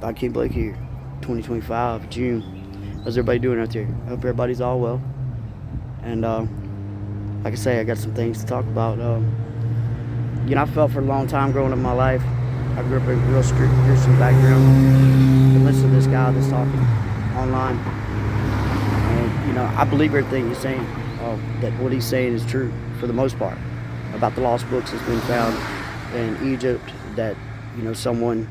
I can't believe here, 2025, June. How's everybody doing out there? I hope everybody's all well. And like I say, I got some things to talk about. I felt for a long time growing up in my life. I grew up in a real strict Christian background. I listened to this guy that's talking online. And, I believe everything he's saying. That what he's saying is true for the most part. About the lost books that's been found in Egypt that, someone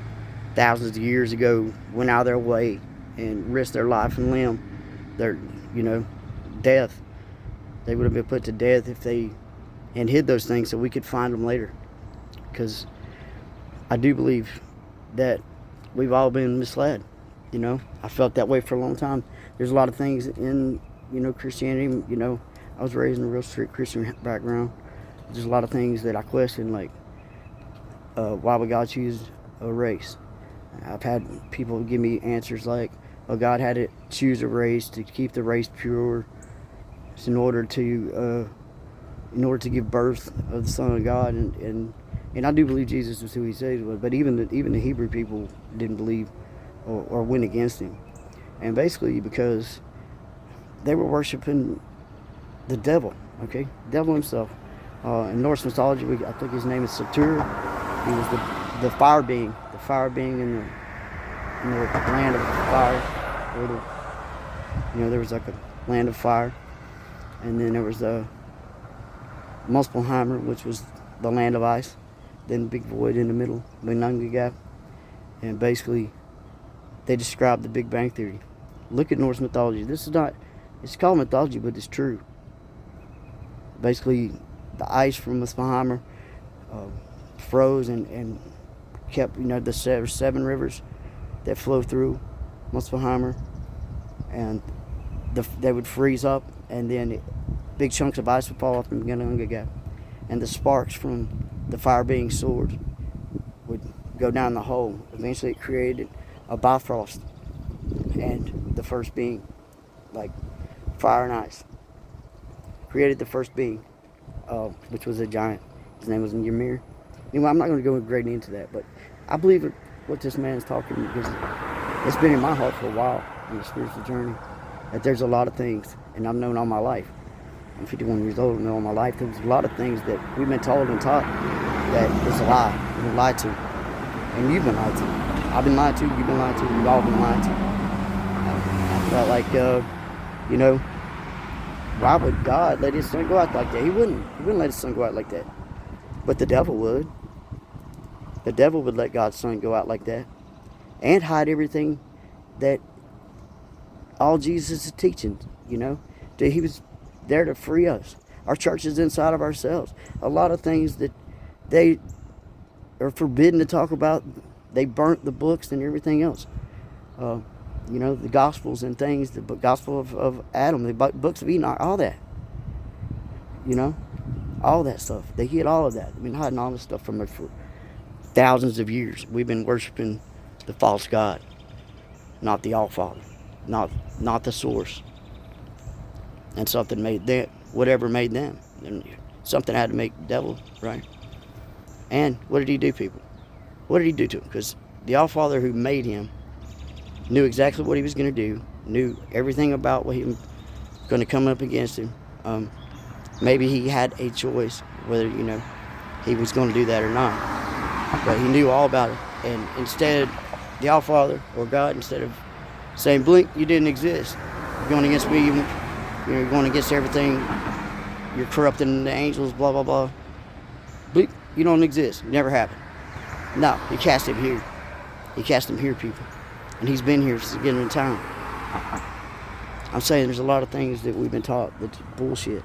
thousands of years ago went out of their way and risked their life and limb, their, death. They would have been put to death if they and hid those things so we could find them later. Because I do believe that we've all been misled. I felt that way for a long time. There's a lot of things in, Christianity. I was raised in a real strict Christian background. There's a lot of things that I question, like why would God choose a race? I've had people give me answers like, oh, God had to choose a race to keep the race pure in order to give birth of the Son of God, and I do believe Jesus was who he said he was, but even the Hebrew people didn't believe or went against him, and basically because they were worshiping the devil, devil himself. In Norse mythology, I think his name is Satur. He was the fire being in the land of fire, or there was like a land of fire, and then there was the Muspelheimer, which was the land of ice, then the big void in the middle, the Nunga Gap, and basically they described the Big Bang Theory. Look at Norse mythology. It's called mythology, but it's true. Basically, the ice from Muspelheimer froze and kept, the seven rivers that flow through Muspelheimer, and they would freeze up, and then big chunks of ice would fall off the Nunga Gap, and the sparks from the fire being sword would go down the hole. Eventually, it created a Bifrost, and the first being, like fire and ice, created the first being, which was a giant. His name was Ymir. Anyway, I'm not going to go great into that, but I believe what this man is talking, because it's been in my heart for a while on the spiritual journey, that there's a lot of things, and I've known all my life. I'm 51 years old, and all my life there's a lot of things that we've been told and taught that is a lie. We've been lied to, and you've been lied to. I've been lied to. You've been lied to. We've all been lied to. I felt like, why would God let his son go out like that? He wouldn't let his son go out like that. But the devil would. The devil would let God's son go out like that and hide everything that all Jesus is teaching, that he was there to free us. Our church is inside of ourselves. A lot of things that they are forbidden to talk about, they burnt the books and everything else. The Gospels and things, the Gospel of Adam, the books of Enoch, all that. All that stuff. They hid all of that. They've been hiding all this stuff from us for thousands of years. We've been worshiping the false God, not the All-Father, not the source. And something made them, whatever made them. And something had to make the devil, right? And what did he do, people? What did he do to him? Because the All-Father who made him knew exactly what he was going to do, knew everything about what he was going to come up against him. Maybe he had a choice whether, he was going to do that or not. But he knew all about it. And instead, the All-Father or God, instead of saying, blink, you didn't exist. You're going against me, you're going against everything. You're corrupting the angels, blah, blah, blah. Blink, you don't exist. It never happened. No, he cast him here. He cast him here, people. And he's been here since the beginning of time. I'm saying there's a lot of things that we've been taught that's bullshit.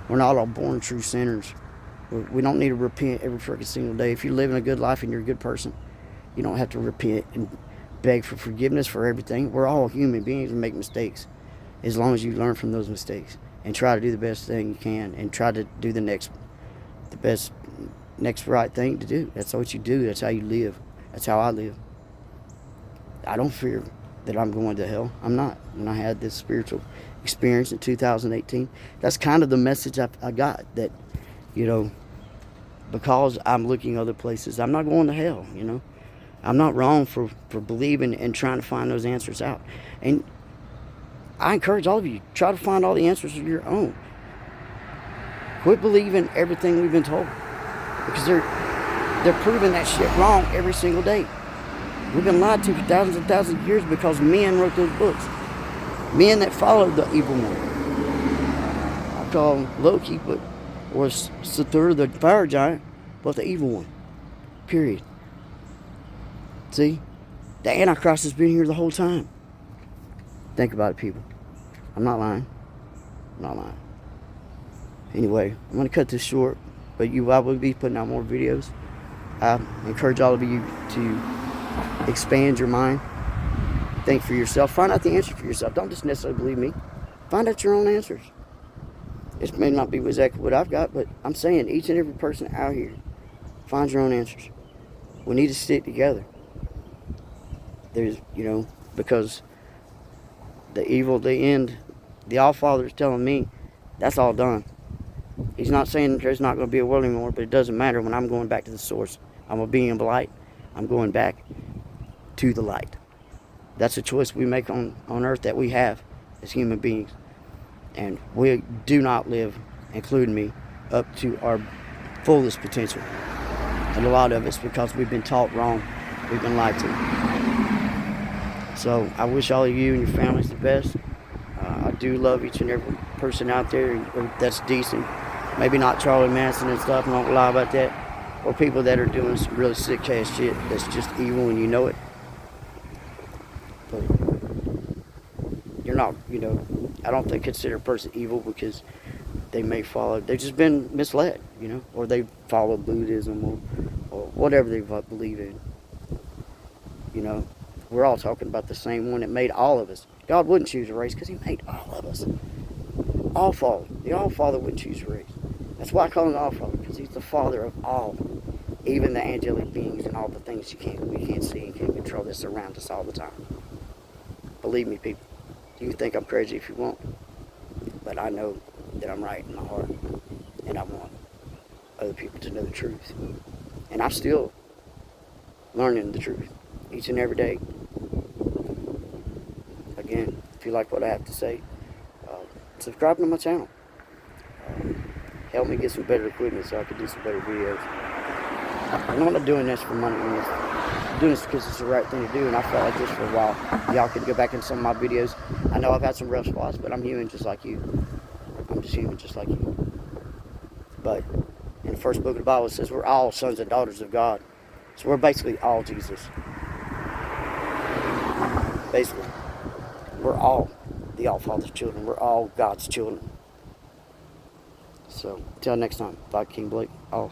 We're not all born true sinners. We don't need to repent every freaking single day. If you're living a good life and you're a good person, you don't have to repent and beg for forgiveness for everything. We're all human beings and make mistakes. As long as you learn from those mistakes and try to do the best thing you can and try to do the next right thing to do. That's what you do. That's how you live. That's how I live. I don't fear that I'm going to hell. I'm not. When I had this spiritual experience in 2018, that's kind of the message I got, that, because I'm looking other places, I'm not going to hell, I'm not wrong for believing and trying to find those answers out. And I encourage all of you, try to find all the answers of your own. Quit believing everything we've been told, because they're proving that shit wrong every single day. We've been lied to for thousands and thousands of years because men wrote those books. Men that followed the evil one. I call him Loki, but or Sathur, the fire giant, but the evil one. Period. See? The Antichrist has been here the whole time. Think about it, people. I'm not lying. I'm not lying. Anyway, I'm going to cut this short, but I will be putting out more videos. I encourage all of you to expand your mind. Think for yourself. Find out the answer for yourself. Don't just necessarily believe me. Find out your own answers. It may not be exactly what I've got, but I'm saying each and every person out here, find your own answers. We need to stick together. There's, because the evil, the end, the All-Father is telling me that's all done. He's not saying there's not going to be a world anymore, but it doesn't matter when I'm going back to the source. I'm a being of light. I'm going back to the light. That's a choice we make on earth that we have as human beings. And we do not live, including me, up to our fullest potential. And a lot of it's because we've been taught wrong. We've been lied to. So I wish all of you and your families the best. I do love each and every person out there that's decent. Maybe not Charlie Manson and stuff, I don't lie about that. Or people that are doing some really sick ass shit that's just evil and you know it. But you're not, I don't think consider a person evil because they may follow, they've just been misled, or they follow Buddhism or whatever they believe in. We're all talking about the same one that made all of us. God wouldn't choose a race because he made all of us. All-Father. The All-Father wouldn't choose a race. That's why I call him the All-Father, because he's the father of all. Even the angelic beings and all the things we can't see and can't control that surround us all the time. Believe me, people. You can think I'm crazy if you want. But I know that I'm right in my heart. And I want other people to know the truth. And I'm still learning the truth each and every day. Again, if you like what I have to say, subscribe to my channel. Help me get some better equipment so I can do some better videos. I'm not doing this for money. I'm doing this because it's the right thing to do, and I felt like this for a while. Y'all can go back in some of my videos. I know I've had some rough spots, but I'm human just like you. I'm just human just like you. But in the first book of the Bible, it says we're all sons and daughters of God. So we're basically all Jesus. Basically. We're all the All-Father's children. We're all God's children. So, until next time, Viking Blake, off.